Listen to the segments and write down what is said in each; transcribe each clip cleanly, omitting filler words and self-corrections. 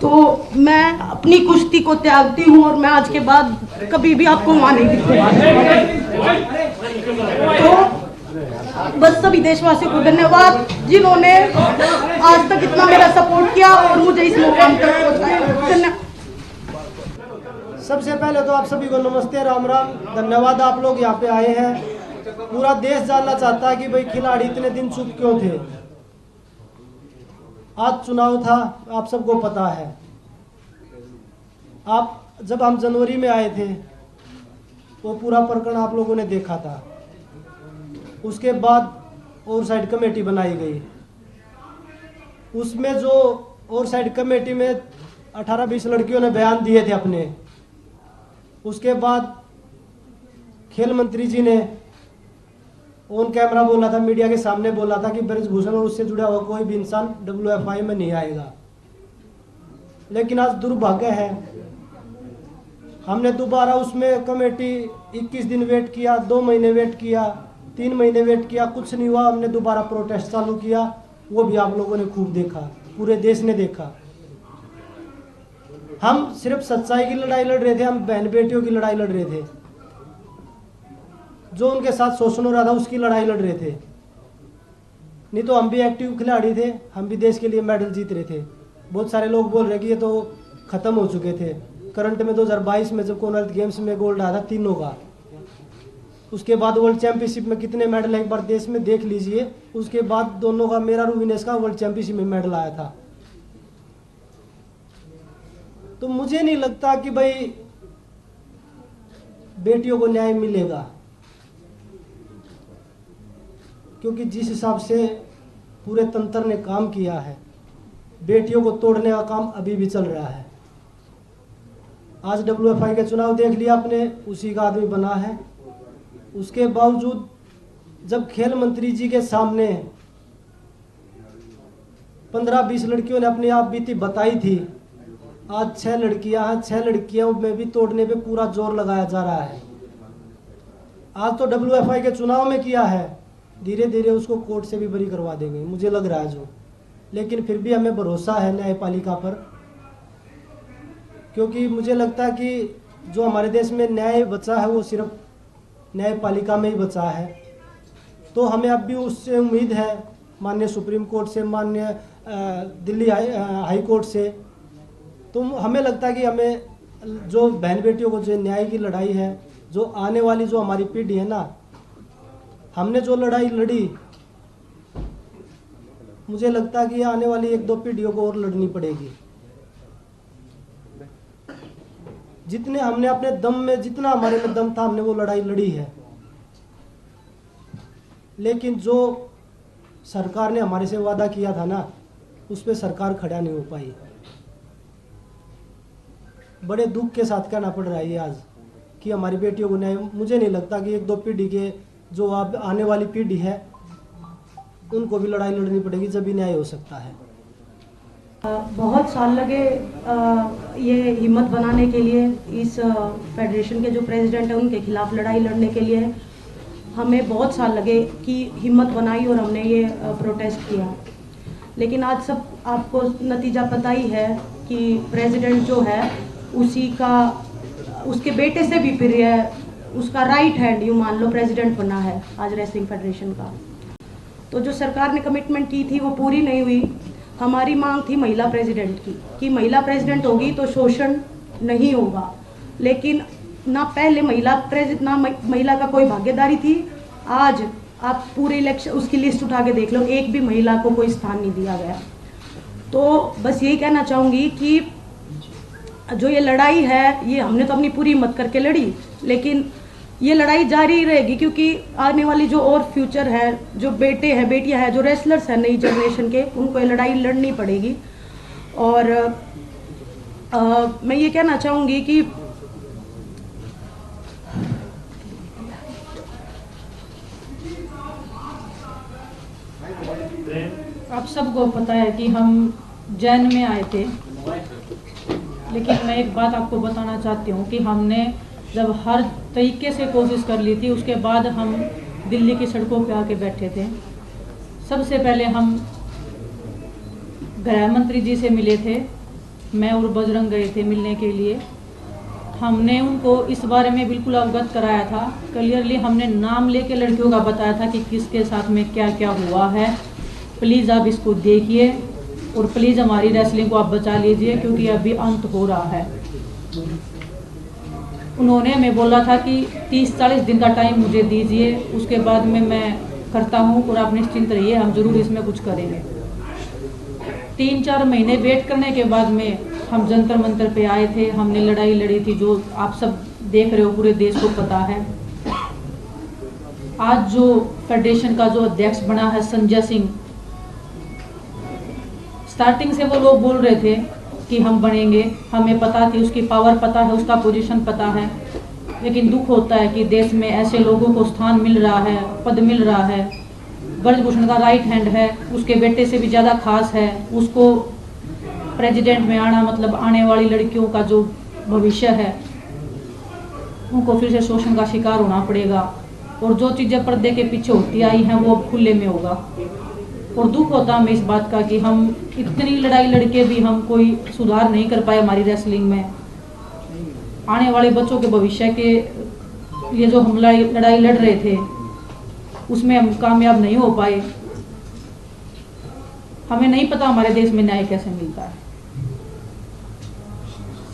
तो मैं अपनी कुश्ती को त्यागती हूँ और मैं आज के बाद कभी भी आपको वहाँ नहीं दिखूंगा। तो बस सभी देशवासियों को धन्यवाद जिन्होंने आज तक इतना मेरा सपोर्ट किया और मुझे इस मुकाम तक पहुँचाया। धन्यवाद। सबसे पहले तो आप सभी को नमस्ते, राम राम। धन्यवाद आप लोग यहाँ पे आए हैं। पूरा देश जानना चाहता है कि भाई खिलाड़ी इतने दिन चुप क्यों थे। आज चुनाव था, आप सबको पता है। आप जब हम जनवरी में आए थे वो पूरा प्रकरण आप लोगों ने देखा था। उसके बाद ओवरसाइड कमेटी बनाई गई। उसमें जो ओवरसाइड कमेटी में 18-20 लड़कियों ने बयान दिए थे अपने। उसके बाद खेल मंत्री जी ने ऑन कैमरा बोला था, मीडिया के सामने बोला था कि ब्रजभूषण और उससे जुड़ा हुआ कोई भी इंसान WFI में नहीं आएगा। लेकिन आज दुर्भाग्य है, हमने दोबारा उसमें कमेटी 21 दिन वेट किया, 2 महीने वेट किया, 3 महीने वेट किया, कुछ नहीं हुआ। हमने दोबारा प्रोटेस्ट चालू किया, वो भी आप लोगों ने खूब देखा, पूरे देश ने देखा। हम सिर्फ सच्चाई की लड़ाई लड़ रहे थे, हम बहन बेटियों की लड़ाई लड़ रहे थे। जो उनके साथ शोषण हो रहा था उसकी लड़ाई लड़ रहे थे। नहीं तो हम भी एक्टिव खिलाड़ी थे, हम भी देश के लिए मेडल जीत रहे थे। बहुत सारे लोग बोल रहे कि ये तो ख़त्म हो चुके थे। करंट में 2022 में जब कॉमनवेल्थ गेम्स में गोल्ड आया था तीनों का, उसके बाद वर्ल्ड चैंपियनशिप में कितने मेडल एक बार देश में देख लीजिए। उसके बाद दोनों का, मेरा रूविनेश का वर्ल्ड चैंपियनशिप में मेडल आया था। तो मुझे नहीं लगता कि भाई बेटियों को न्याय मिलेगा, क्योंकि जिस हिसाब से पूरे तंत्र ने काम किया है, बेटियों को तोड़ने का काम अभी भी चल रहा है। आज WFI के चुनाव देख लिया आपने, उसी का आदमी बना है। उसके बावजूद जब खेल मंत्री जी के सामने 15-20 लड़कियों ने अपनी आप बीती बताई थी, आज 6 लड़कियां हैं, 6 लड़कियों में भी तोड़ने पे पूरा जोर लगाया जा रहा है। आज तो WFI के चुनाव में किया है, धीरे धीरे उसको कोर्ट से भी बरी करवा देंगे, मुझे लग रहा है जो। लेकिन फिर भी हमें भरोसा है न्यायपालिका पर, क्योंकि मुझे लगता है कि जो हमारे देश में न्याय बचा है वो सिर्फ न्यायपालिका में ही बचा है। तो हमें अब भी उससे उम्मीद है, माननीय सुप्रीम कोर्ट से, माननीय दिल्ली हाई कोर्ट से। तो हमें लगता है कि हमें जो बहन बेटियों को जो न्याय की लड़ाई है, जो आने वाली जो हमारी पीढ़ी है ना, हमने जो लड़ाई लड़ी, मुझे लगता है कि आने वाली 1-2 पीढ़ियों को और लड़नी पड़ेगी। जितने हमने अपने दम में, जितना हमारे में दम था, हमने वो लड़ाई लड़ी है। लेकिन जो सरकार ने हमारे से वादा किया था ना, उस पर सरकार खड़ा नहीं हो पाई। बड़े दुख के साथ कहना पड़ रहा है ये आज कि हमारी बेटियों को न्याय, मुझे नहीं लगता कि 1-2 पीढ़ी के जो अब आने वाली पीढ़ी है उनको भी लड़ाई लड़नी पड़ेगी, जब भी न्याय हो सकता है। बहुत साल लगे ये हिम्मत बनाने के लिए, इस फेडरेशन के जो प्रेसिडेंट हैं उनके खिलाफ लड़ाई लड़ने के लिए हमें बहुत साल लगे कि हिम्मत बनाई और हमने ये प्रोटेस्ट किया। लेकिन आज सब आपको नतीजा पता ही है कि प्रेसिडेंट जो है उसके बेटे से भी प्रिय है, उसका राइट हैंड यूँ मान लो प्रेसिडेंट बना है आज रेसलिंग फेडरेशन का। तो जो सरकार ने कमिटमेंट की थी वो पूरी नहीं हुई। हमारी मांग थी महिला प्रेसिडेंट की, कि महिला प्रेसिडेंट होगी तो शोषण नहीं होगा। लेकिन ना पहले महिला का कोई भागीदारी थी। आज आप पूरे इलेक्शन उसकी लिस्ट उठा के देख लो, एक भी महिला को कोई स्थान नहीं दिया गया। तो बस यही कहना चाहूँगी कि जो ये लड़ाई है, ये हमने तो अपनी पूरी हिम्मत करके लड़ी, लेकिन ये लड़ाई जारी रहेगी, क्योंकि आने वाली जो और फ्यूचर है, जो बेटे हैं, बेटियां हैं, जो रेसलर्स हैं नई जनरेशन के, उनको ये लड़ाई लड़नी पड़ेगी। और मैं ये कहना चाहूँगी कि आप सबको पता है कि हम जैन में आए थे, लेकिन मैं एक बात आपको बताना चाहती हूँ कि हमने जब हर तरीके से कोशिश कर ली थी, उसके बाद हम दिल्ली की सड़कों पे आके बैठे थे। सबसे पहले हम गृह मंत्री जी से मिले थे, मैं और बजरंग गए थे मिलने के लिए। हमने उनको इस बारे में बिल्कुल अवगत कराया था, क्लियरली हमने नाम लेके लड़कियों का बताया था कि किसके साथ में क्या क्या हुआ है। प्लीज़ आप इसको देखिए और प्लीज़ हमारी रेसलिंग को आप बचा लीजिए, क्योंकि अभी अंत हो रहा है। उन्होंने हमें बोला था कि 30-40 दिन का टाइम मुझे दीजिए, उसके बाद में मैं करता हूँ और आप निश्चिंत रहिए, हम जरूर इसमें कुछ करेंगे। 3-4 महीने वेट करने के बाद में हम जंतर मंतर पे आए थे, हमने लड़ाई लड़ी थी, जो आप सब देख रहे हो, पूरे देश को पता है। आज जो फेडरेशन का जो अध्यक्ष बना है संजय सिंह, स्टार्टिंग से वो लोग बोल रहे थे कि हम बनेंगे, हमें पता थी, उसकी पावर पता है, उसका पोजीशन पता है, लेकिन दुख होता है कि देश में ऐसे लोगों को स्थान मिल रहा है, पद मिल रहा है। ब्रजभूषण का राइट हैंड है, उसके बेटे से भी ज़्यादा खास है, उसको प्रेसिडेंट में आना मतलब आने वाली लड़कियों का जो भविष्य है उनको फिर से शोषण का शिकार होना पड़ेगा, और जो चीज़ें पर्दे के पीछे होती आई हैं वो अब खुले में होगा। और दुख होता हमें इस बात का कि हम इतनी लड़ाई लड़के भी हम कोई सुधार नहीं कर पाए हमारी रेसलिंग में। आने वाले बच्चों के भविष्य के लिए जो हम लड़ाई लड़ रहे थे उसमें हम कामयाब नहीं हो पाए। हमें नहीं पता हमारे देश में न्याय कैसे मिलता है।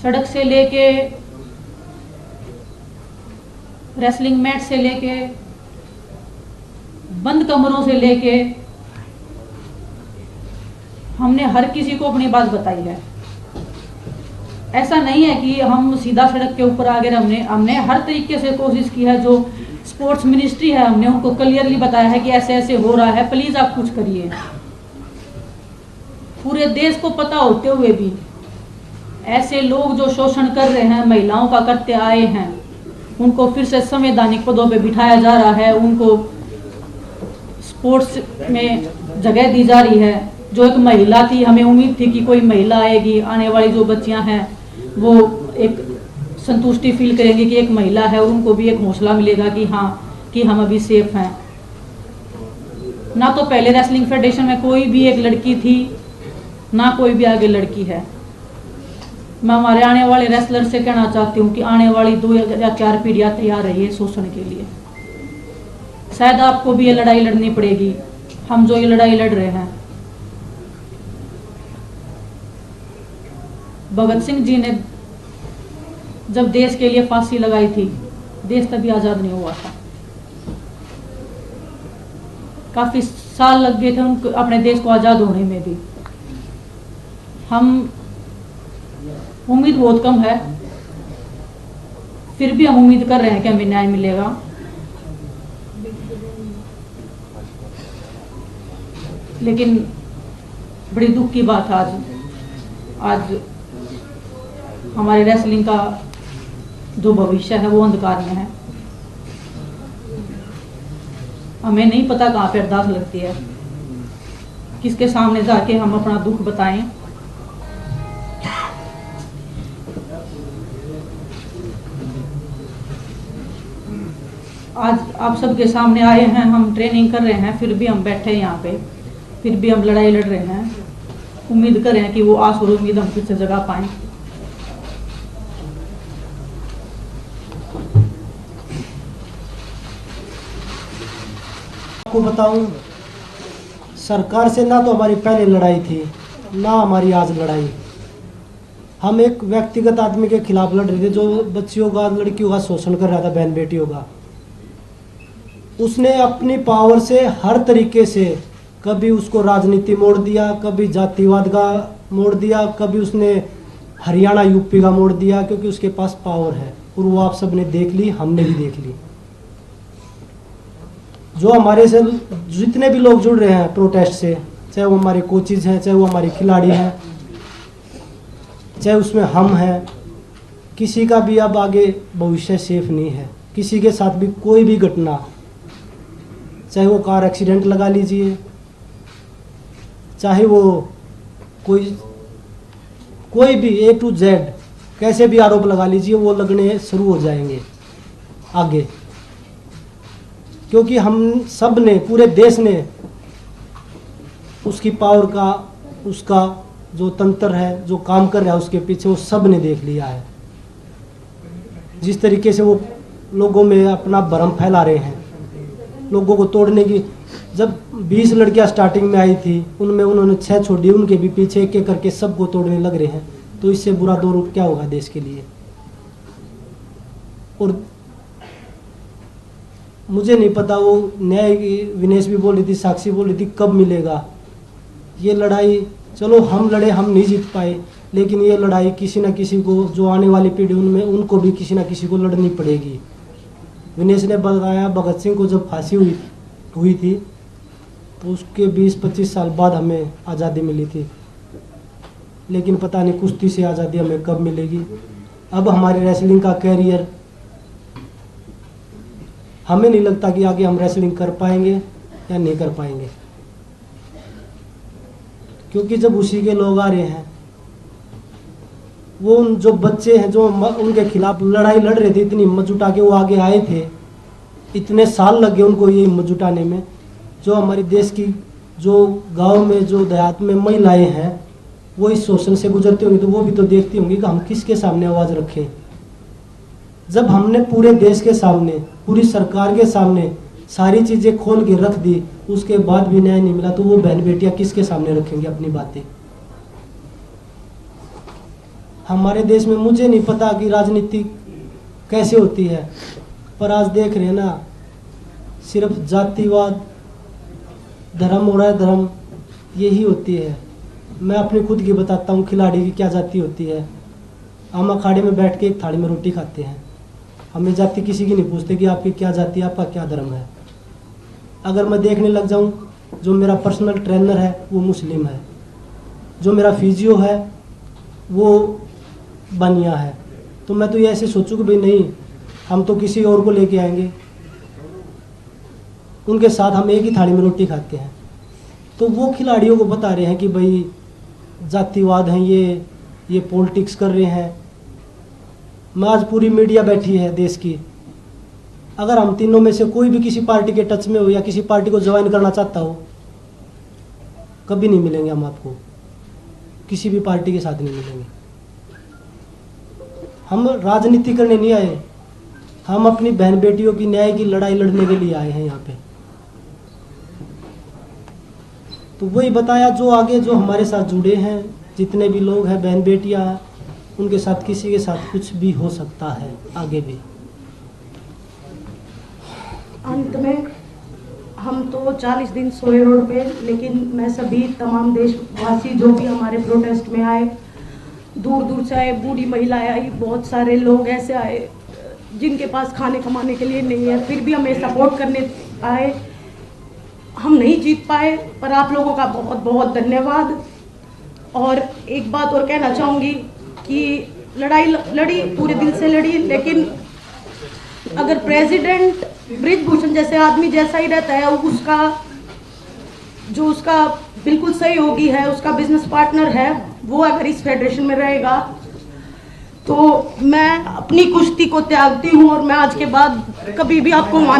सड़क से लेके रेसलिंग मैट से लेके बंद कमरों से लेके हमने हर किसी को अपनी बात बताई है। ऐसा नहीं है कि हम सीधा सड़क के ऊपर आ गए, हमने हर तरीके से कोशिश की है। जो स्पोर्ट्स मिनिस्ट्री है हमने उनको क्लियरली बताया है कि ऐसे ऐसे हो रहा है, प्लीज आप कुछ करिए। पूरे देश को पता होते हुए भी ऐसे लोग जो शोषण कर रहे हैं, महिलाओं का करते आए हैं, उनको फिर से संवैधानिक पदों पे बिठाया जा रहा है, उनको स्पोर्ट्स में जगह दी जा रही है। जो एक महिला थी, हमें उम्मीद थी कि कोई महिला आएगी, आने वाली जो बच्चियां हैं वो एक संतुष्टि फील करेंगी कि एक महिला है, और उनको भी एक हौसला मिलेगा कि हाँ कि हम अभी सेफ हैं। ना तो पहले रेसलिंग फेडरेशन में कोई भी एक लड़की थी, ना कोई भी आगे लड़की है। मैं हमारे आने वाले रेसलर से कहना चाहती हूँ कि आने वाली 2 या 4 पीढ़ियाँ तैयार रहिए शोषण के लिए। शायद आपको भी ये लड़ाई लड़नी पड़ेगी, हम जो ये लड़ाई लड़ रहे हैं। भगत सिंह जी ने जब देश के लिए फांसी लगाई थी, देश तभी आज़ाद नहीं हुआ था। काफ़ी साल लग गए थे उनको अपने देश को आज़ाद होने में भी। हम उम्मीद बहुत कम है, फिर भी हम उम्मीद कर रहे हैं कि हमें न्याय मिलेगा। लेकिन बड़ी दुख की बात है, आज हमारे रेसलिंग का जो भविष्य है वो अंधकार में है। हमें नहीं पता कहाँ पे अरदास लगती है, किसके सामने जाके हम अपना दुख बताएं। आज आप सबके सामने आए हैं, हम ट्रेनिंग कर रहे हैं, फिर भी हम बैठे हैं यहाँ पे, फिर भी हम लड़ाई लड़ रहे हैं। उम्मीद कर रहे हैं कि वो आस और उम्मीद हम फिर से जगा पाएं। आपको बताऊं, सरकार से ना तो हमारी पहले लड़ाई थी, ना हमारी आज लड़ाई। हम एक व्यक्तिगत आदमी के खिलाफ लड़ रहे थे जो बच्चियों का, लड़कियों का शोषण कर रहा था, बहन बेटियों का। उसने अपनी पावर से हर तरीके से, कभी उसको राजनीति मोड़ दिया, कभी जातिवाद का मोड़ दिया, कभी उसने हरियाणा यूपी का मोड़ दिया, क्योंकि उसके पास पावर है। और वो आप सब ने देख ली, हमने भी देख ली। जो हमारे से जितने भी लोग जुड़ रहे हैं प्रोटेस्ट से, चाहे वो हमारे कोचिज हैं, चाहे वो हमारे खिलाड़ी हैं, चाहे उसमें हम हैं, किसी का भी अब आगे भविष्य सेफ नहीं है। किसी के साथ भी कोई भी घटना, चाहे वो कार एक्सीडेंट लगा लीजिए, चाहे वो कोई भी A to Z कैसे भी आरोप लगा लीजिए, वो लगने शुरू हो जाएंगे आगे। क्योंकि हम सब ने, पूरे देश ने उसकी पावर का, उसका जो तंत्र है, जो काम कर रहा है उसके पीछे, वो सब ने देख लिया है। जिस तरीके से वो लोगों में अपना भ्रम फैला रहे हैं, लोगों को तोड़ने की। जब 20 लड़कियां स्टार्टिंग में आई थी, उनमें उन्होंने 6 छोड़ी, उनके भी पीछे एक एक करके सबको तोड़ने लग रहे हैं। तो इससे बुरा दौर क्या होगा देश के लिए। और मुझे नहीं पता, वो न्याय विनेश भी बोल रही थी, साक्षी बोल रही थी, कब मिलेगा ये लड़ाई। चलो हम लड़े, हम नहीं जीत पाए, लेकिन ये लड़ाई किसी न किसी को, जो आने वाली पीढ़ी उनमें, उनको भी किसी न किसी को लड़नी पड़ेगी। विनेश ने बताया भगत सिंह को जब फांसी हुई थी तो उसके 20-25 साल बाद हमें आज़ादी मिली थी, लेकिन पता नहीं कुश्ती से आज़ादी हमें कब मिलेगी। अब हमारी रेसलिंग का कैरियर, हमें नहीं लगता कि आगे हम रेसलिंग कर पाएंगे या नहीं कर पाएंगे, क्योंकि जब उसी के लोग आ रहे हैं, वो जो बच्चे हैं जो उनके खिलाफ लड़ाई लड़ रहे थे, इतनी हिम्मत जुटा के वो आगे आए थे, इतने साल लग गए उनको ये हिम्मत जुटाने में। जो हमारे देश की, जो गांव में, जो देहात में महिलाएं हैं, वो इस शोषण से गुजरती होंगी, तो वो भी तो देखती होंगी कि हम किसके सामने आवाज़ रखें। जब हमने पूरे देश के सामने, पूरी सरकार के सामने सारी चीज़ें खोल के रख दी, उसके बाद भी न्याय नहीं मिला, तो वो बहन बेटियां किसके सामने रखेंगे अपनी बातें। हमारे देश में मुझे नहीं पता कि राजनीति कैसे होती है, पर आज देख रहे हैं ना, सिर्फ जातिवाद, धर्म हो रहा है, धर्म यही होती है। मैं अपनी खुद की बताता हूँ, खिलाड़ी की क्या जाति होती है। हम अखाड़े में बैठ के एक थाली में रोटी खाते हैं, हमें जाति किसी की नहीं पूछते कि आपकी क्या जाति है, आपका क्या धर्म है। अगर मैं देखने लग जाऊं, जो मेरा पर्सनल ट्रेनर है वो मुस्लिम है, जो मेरा फिजियो है वो बनिया है, तो मैं तो ये ऐसे सोचूं कि भाई नहीं, हम तो किसी और को लेके आएंगे, उनके साथ हम एक ही थाली में रोटी खाते हैं। तो वो खिलाड़ियों को बता रहे हैं कि भाई जातिवाद है, ये पॉलिटिक्स कर रहे हैं। मैं आज पूरी मीडिया बैठी है देश की, अगर हम तीनों में से कोई भी किसी पार्टी के टच में हो या किसी पार्टी को ज्वाइन करना चाहता हो, कभी नहीं मिलेंगे हम आपको, किसी भी पार्टी के साथ नहीं मिलेंगे। हम राजनीति करने नहीं आए, हम अपनी बहन बेटियों की न्याय की लड़ाई लड़ने के लिए आए हैं यहाँ पे। तो वही बताया, जो आगे जो हमारे साथ जुड़े हैं, जितने भी लोग हैं, बहन बेटियां, उनके साथ किसी के साथ कुछ भी हो सकता है आगे भी। अंत में हम तो 40 दिन सोए रोड पे, लेकिन मैं सभी तमाम देशवासी जो भी हमारे प्रोटेस्ट में आए, दूर दूर से आए, बूढ़ी महिलाएं आई, बहुत सारे लोग ऐसे आए जिनके पास खाने कमाने के लिए नहीं है, फिर भी हमें सपोर्ट करने आए। हम नहीं जीत पाए, पर आप लोगों का बहुत बहुत धन्यवाद। और एक बात और कहना चाहूँगी कि लड़ाई लड़ी, पूरे दिल से लड़ी, लेकिन अगर प्रेसिडेंट बृजभूषण जैसे आदमी जैसा ही रहता है, उसका बिल्कुल सहयोगी है, उसका बिजनेस पार्टनर है, वो अगर इस फेडरेशन में रहेगा, तो मैं अपनी कुश्ती को त्यागती हूँ और मैं आज के बाद कभी भी आपको वहाँ नहीं